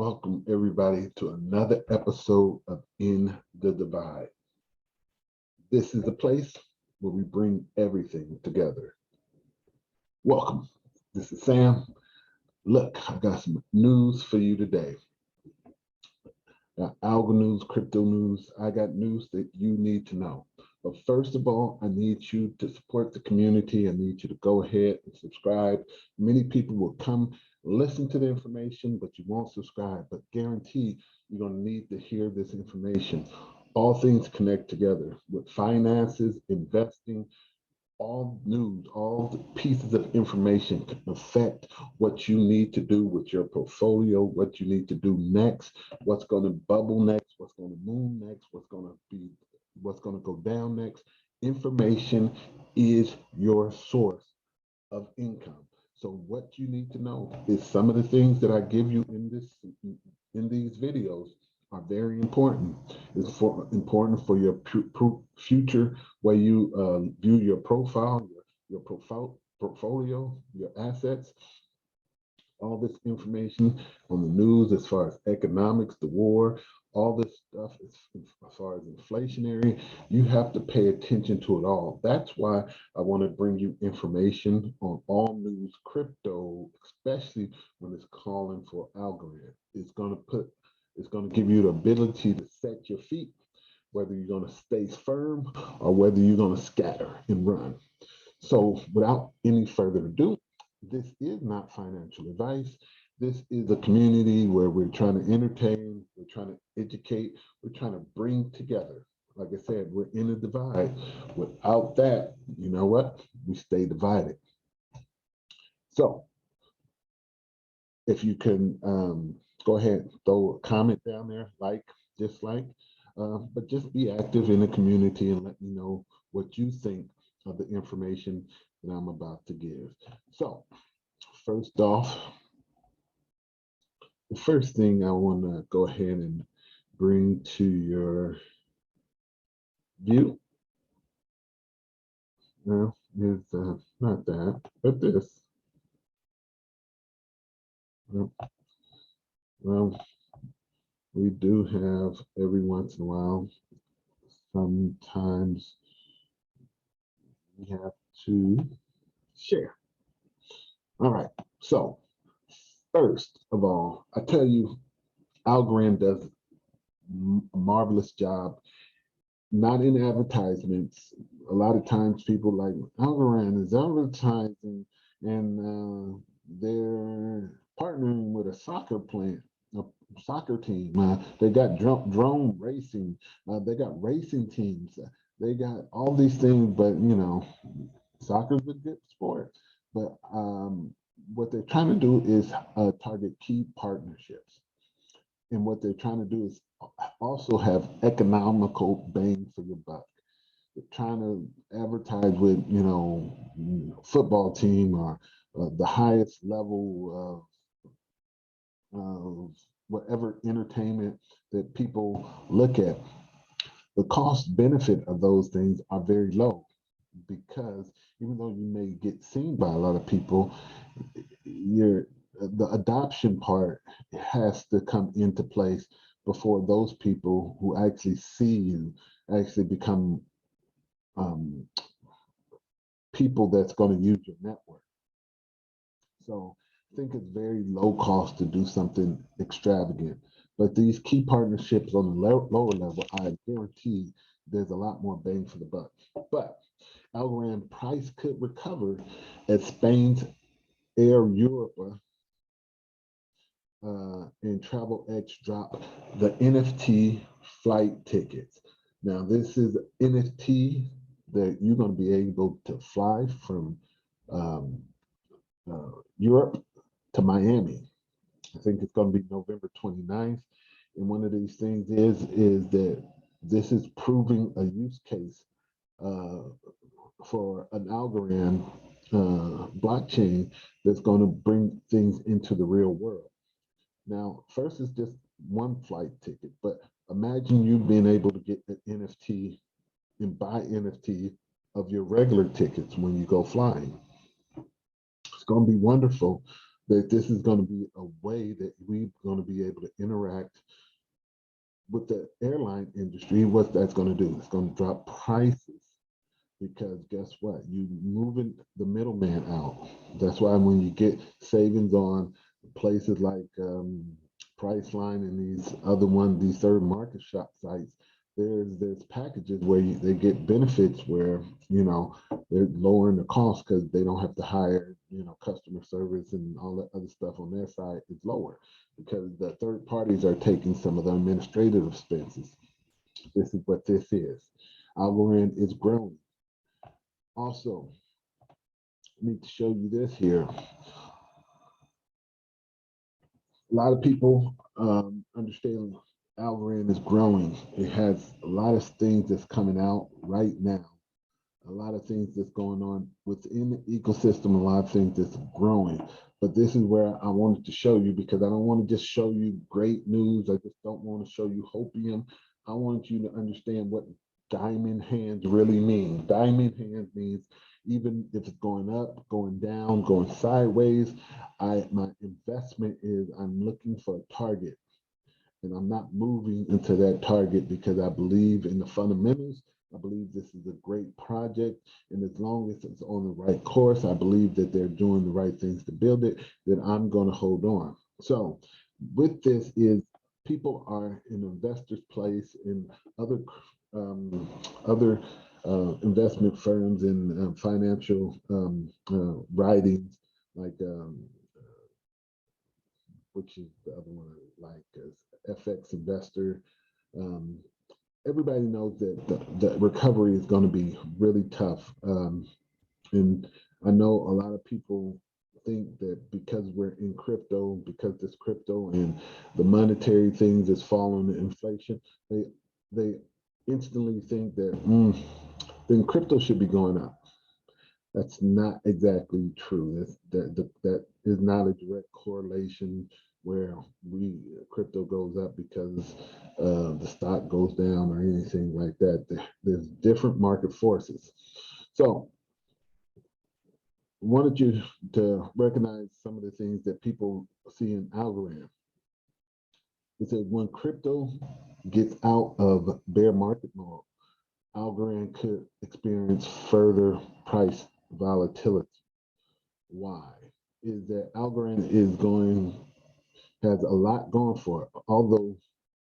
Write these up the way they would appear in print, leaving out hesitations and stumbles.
Welcome everybody to another episode of In the Divide. This is the place where we bring everything together. Welcome. This is Sam. Look, I got some news for you today. Got algo news, crypto news. I got news that you need to know. But first of all, I need you to support the community. I need you to go ahead and subscribe. Many people will come listen to the information, but you won't subscribe. But guarantee you're going to need to hear this information. All things connect together with finances, investing, all news, all the pieces of information can affect what you need to do with your portfolio, what you need to do next, what's going to bubble next, what's going to move next, what's going to go down next. Information is your source of income. So what you need to know is some of the things that I give you in these videos are very important. It's important for your future way you view your profile, your portfolio, your assets. All this information on the news as far as economics, the war, all this stuff as far as inflationary, you have to pay attention to it all. That's why I want to bring you information on all news crypto, especially when it's calling for Algorand. It's going to give you the ability to set your feet, whether you're going to stay firm or whether you're going to scatter and run. So without any further ado, this is not financial advice. This is a community where we're trying to entertain, we're trying to educate, we're trying to bring together. Like I said, we're in a divide. Without that, you know what? We stay divided. So if you can go ahead, throw a comment down there, like, dislike, but just be active in the community and let me know what you think of the information that I'm about to give. So first off, the first thing I want to go ahead and bring to your view is not that, but this. Well, we do have every once in a while, sometimes we have to share. All right, so first of all, I tell you, Algorand does a marvelous job, not in advertisements. A lot of times people like, Algorand is advertising and they're partnering with a soccer team. They got drone racing. They got racing teams. They got all these things, but you know, soccer's a good sport. But what they're trying to do is target key partnerships. And what they're trying to do is also have economical bang for your buck. They're trying to advertise with, football team or the highest level of whatever entertainment that people look at. The cost benefit of those things are very low because even though you may get seen by a lot of people, the adoption part has to come into place before those people who actually see you actually become people that's going to use your network. So I think it's very low cost to do something extravagant. But these key partnerships on the lower level, I guarantee there's a lot more bang for the buck. But Algorand price could recover as Spain's Air Europa and TravelX drop the NFT flight tickets. Now, this is NFT that you're going to be able to fly from Europe to Miami. I think it's going to be November 29th. And one of these things is that this is proving a use case for an Algorand blockchain that's going to bring things into the real world. Now, first is just one flight ticket, but imagine you being able to get an NFT and buy NFT of your regular tickets when you go flying. It's going to be wonderful that this is going to be a way that we're going to be able to interact with the airline industry. What that's going to do, it's going to drop prices, because guess what? You moving the middleman out. That's why when you get savings on places like Priceline and these other ones, these third market shop sites, there's packages where they get benefits where they're lowering the cost because they don't have to hire customer service, and all that other stuff on their side is lower because the third parties are taking some of the administrative expenses. This is what this is. Algorand is growing. Also, I need to show you this here. A lot of people understand Algorand is growing. It has a lot of things that's coming out right now, a lot of things that's going on within the ecosystem, a lot of things that's growing. But this is where I wanted to show you, because I don't want to just show you great news. I just don't want to show you hopium. I want you to understand what diamond hands really mean. Diamond hands means even if it's going up, going down, going sideways, my investment is I'm looking for a target, and I'm not moving into that target because I believe in the fundamentals. I believe this is a great project, and as long as it's on the right course, I believe that they're doing the right things to build it, that I'm going to hold on. So with this is people are in investors' place in other other investment firms and financial writings, like which is the other one, like FX Investor. Um, Everybody knows that the recovery is going to be really tough. And I know a lot of people think that because we're in crypto, because this crypto and the monetary things is following the inflation, they instantly think that then crypto should be going up. That's not exactly true. That is not a direct correlation where crypto goes up because the stock goes down or anything like that. There's different market forces. So I wanted you to recognize some of the things that people see in Algorand. It says when crypto gets out of bear market mode, Algorand could experience further price volatility. Why? Is that Algorand has a lot going for it, although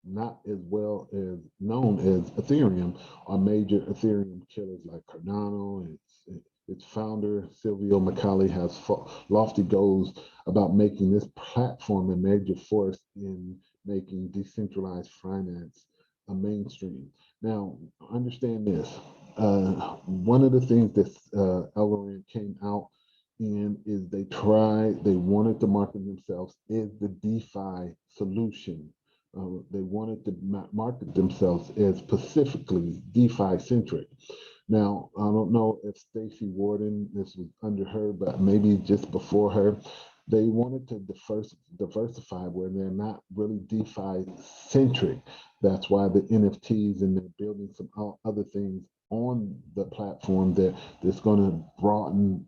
not as well as known as Ethereum or major Ethereum killers like Cardano. And its founder, Silvio Macaulay, has lofty goals about making this platform a major force in making decentralized finance a mainstream. Now, understand this. One of the things that Algorand came out in is they wanted to market themselves as the DeFi solution. They wanted to market themselves as specifically DeFi centric. Now, I don't know if Stacey Warden, this was under her, but maybe just before her, they wanted to diversify where they're not really DeFi centric. That's why the NFTs, and they're building some other things on the platform that's going to broaden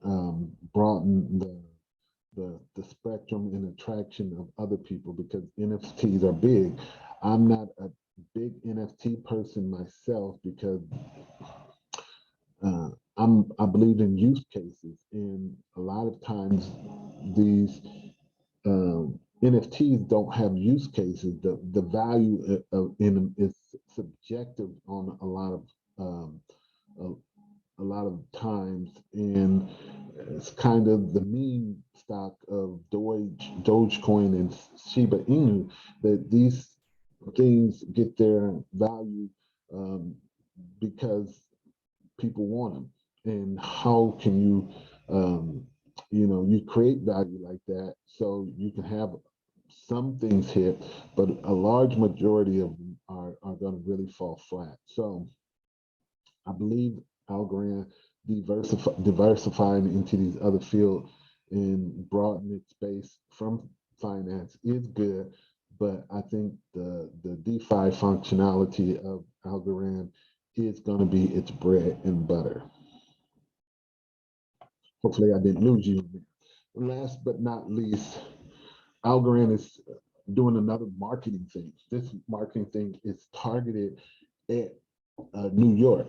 the spectrum and attraction of other people, because NFTs are big. I'm not a big NFT person myself because I believe in use cases, and a lot of times these NFTs don't have use cases. The value in them is subjective on a, a lot of times, and it's kind of the meme stock of Dogecoin and Shiba Inu, that these things get their value because people want them. And how can you create value like that so you can have some things hit, but a large majority of them are going to really fall flat. So I believe Algorand diversifying into these other fields and broadening its base from finance is good, but I think the DeFi functionality of Algorand is going to be its bread and butter. Hopefully I didn't lose you. Last but not least, Algorand is doing another marketing thing. This marketing thing is targeted at New York,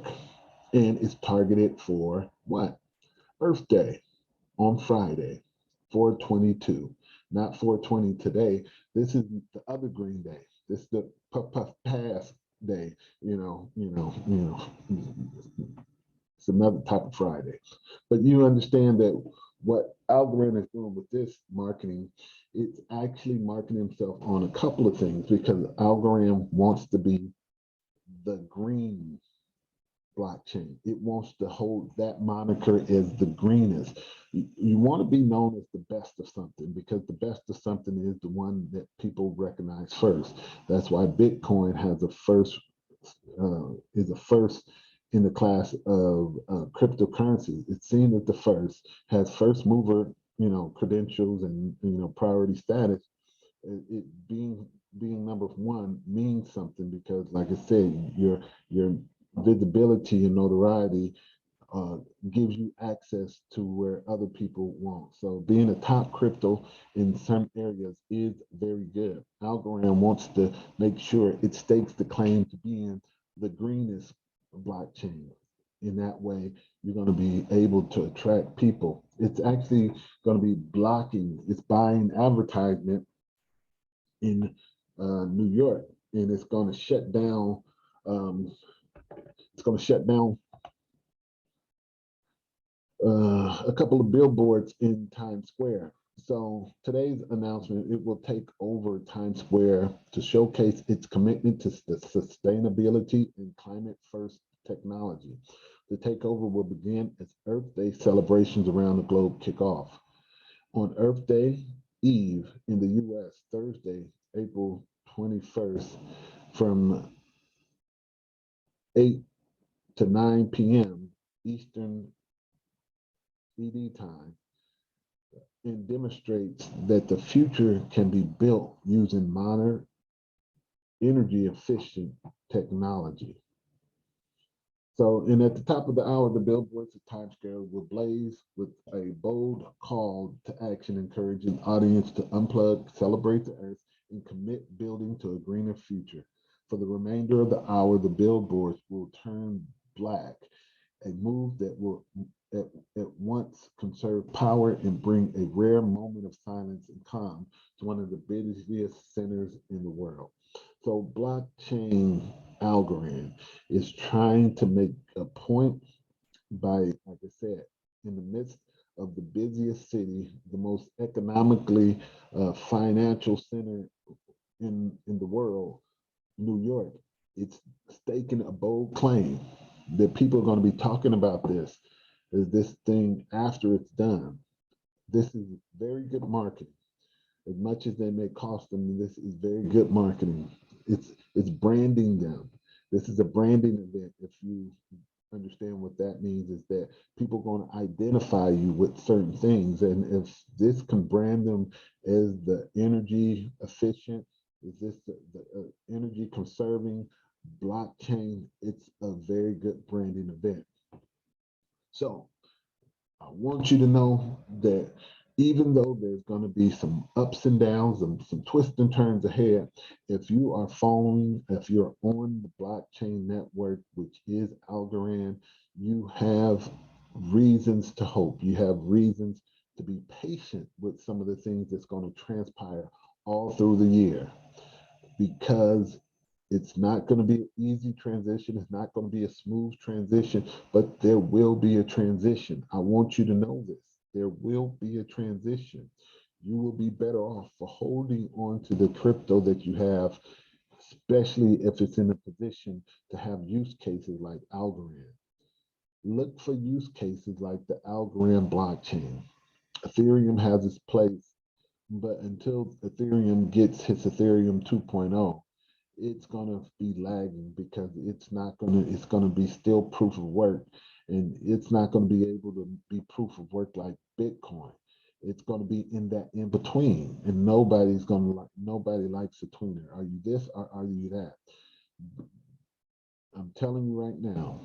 and it's targeted for what? Earth Day on Friday, 422. Not 420 today. This is the other Green Day. This is the Puff Puff Pass Day. It's another type of Friday. But you understand that what Algorand is doing with this marketing, it's actually marketing himself on a couple of things because Algorand wants to be the green blockchain. It wants to hold that moniker as the greenest. You want to be known as the best of something because the best of something is the one that people recognize first. That's why Bitcoin has a first is a first in the class of cryptocurrency. It's seen as the first, has first mover, credentials and priority status. It being number one means something because, like I said, your visibility and notoriety uh, gives you access to where other people won't. So being a top crypto in some areas is very good. Algorand wants to make sure it stakes the claim to being the greenest blockchain. In that way, you're going to be able to attract people. It's actually going to be blocking, it's buying advertisement in New York, and it's going to shut down. Um, it's going to shut down a couple of billboards in Times Square. So today's announcement, it will take over Times Square to showcase its commitment to the sustainability and climate first technology. The takeover will begin as Earth Day celebrations around the globe kick off. On Earth Day Eve in the US, Thursday, April 21st, from 8 to 9 p.m. Eastern ED time, and demonstrates that the future can be built using modern, energy efficient technology. So, and at the top of the hour, the billboards of Times Square will blaze with a bold call to action, encouraging audience to unplug, celebrate the earth, and commit building to a greener future. For the remainder of the hour, the billboards will turn black, a move that will at, at once conserve power and bring a rare moment of silence and calm to one of the busiest centers in the world. So blockchain Algorand is trying to make a point by, like I said, in the midst of the busiest city, the most economically financial center in the world, New York, it's staking a bold claim that people are going to be talking about this thing after it's done. This is very good marketing. As much as they may cost them, this is very good marketing. It's branding them. This is a branding event. If you understand what that means, is that people are going to identify you with certain things, and if this can brand them as the energy efficient, is this the energy conserving blockchain? It's a very good branding event. So I want you to know that even though there's going to be some ups and downs and some twists and turns ahead, if you are following, if you're on the blockchain network, which is Algorand, you have reasons to hope. You have reasons to be patient with some of the things that's going to transpire all through the year because it's not going to be an easy transition. It's not going to be a smooth transition, but there will be a transition. I want you to know this. There will be a transition. You will be better off for holding on to the crypto that you have, especially if it's in a position to have use cases like Algorand. Look for use cases like the Algorand blockchain. Ethereum has its place, but until Ethereum gets its Ethereum 2.0, it's going to be lagging because it's going to be still proof of work, and it's not going to be able to be proof of work like Bitcoin. It's going to be in that in between, and nobody likes a tweener. Are you this or are you that? I'm telling you right now,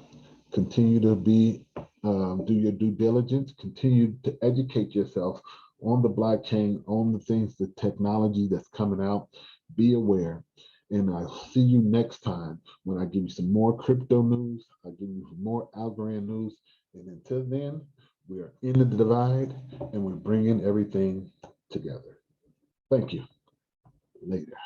continue to do your due diligence, continue to educate yourself on the blockchain, on the things, the technology that's coming out. Be aware. And I'll see you next time when I give you some more crypto news. I'll give you more Algorand news. And until then, we are in the divide and we're bringing everything together. Thank you. Later.